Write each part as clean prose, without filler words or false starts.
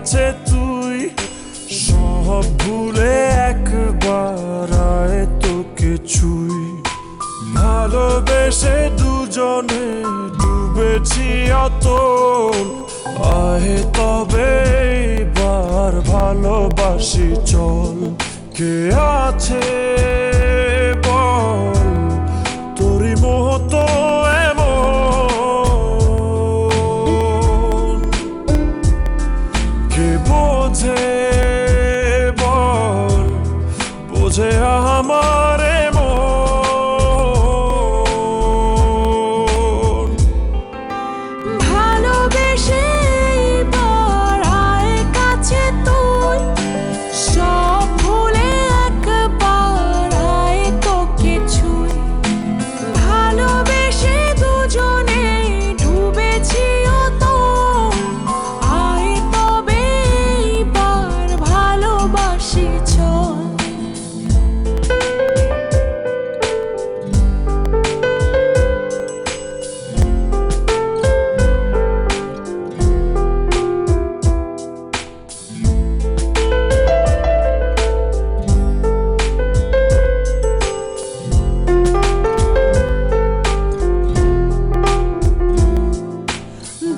কাছে তুই, সব ভুলে একবার আয় তোকে ছুই। ভালোবেসে দুজনে ডুবেছি অতল, আয় তবে এবার ভালোবাসি চল। কে আছে বল তোরই মতো এমন, কে বোঝে বল বোঝে আমার মন। ভালোবেসে এবার আয় কাছে তুই, সব ভুলে একবার আয় তোকে ছুই। ভালোবেসে দুজনে ডুবেছি অতল, আয় তবে এবার ভালোবাসি চল।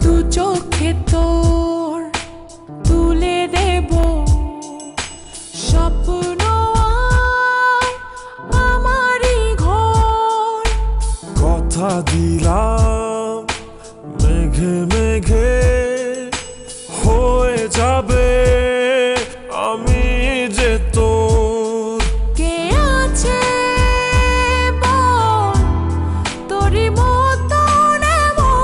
দু চোখে তোর তুলে দেব স্বপ্ন আর আমারই ঘর। কথা দিলাম মেঘে মেঘে হয়ে যাবে আমি যে তোর। কে আছে বল তোরই মতন এমন,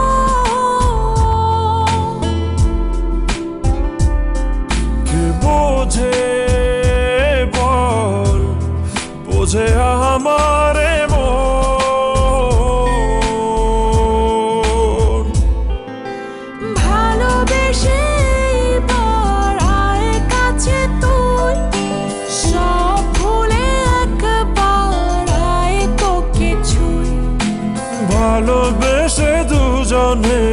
কে বোঝে বল বোঝে আমার মন। ভালোবেসে এবার আয় কাছে তুই, সব ভুলে একবার আয় তোকে ছুই। ভালোবেসে দুজনে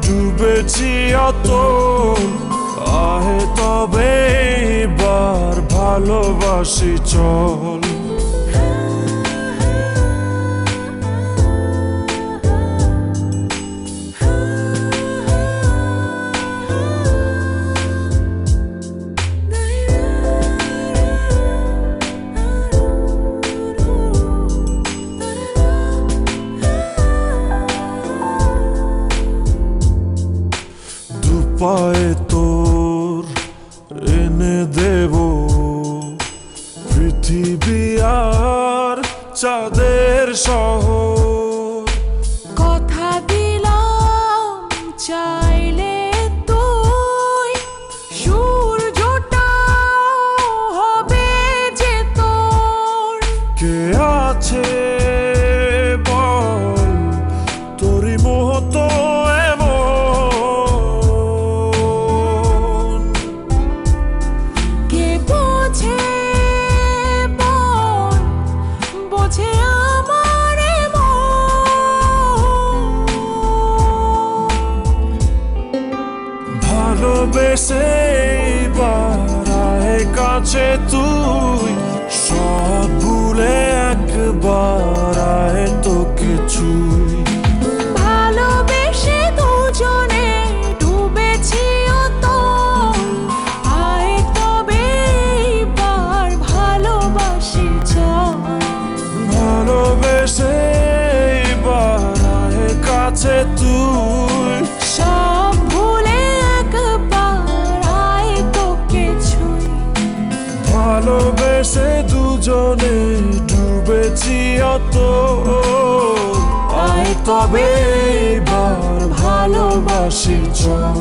ডুবেছি অতল, আয় তবে এবার ভালোবাসি চল। দুপায়ে তোর এনে দেব পৃথিবী আর চাঁদের শহর। কথা দিলাম চাইলে তুই সূর্যটাও হবে যে তোর। কে আছে বল তোরই মতো এমন, কে বোঝে বল বোঝে আমার মন। ভালোবেসে এবার আয় কাছে তুই, সব ভুলে একবার আয় তোকে ছুই। ভালোবেসে দুজনে ডুবেছি অতল, আয় তবে এবার ভালোবাসি চল। ভালোবেসে এবার আয় কাছে তুই, সব ভুলে একবার আয় তোকে ছুই। ভালোবেসে দুজনে ডুবেছি অতল, আয় তবে এবার ভালোবাসি চল।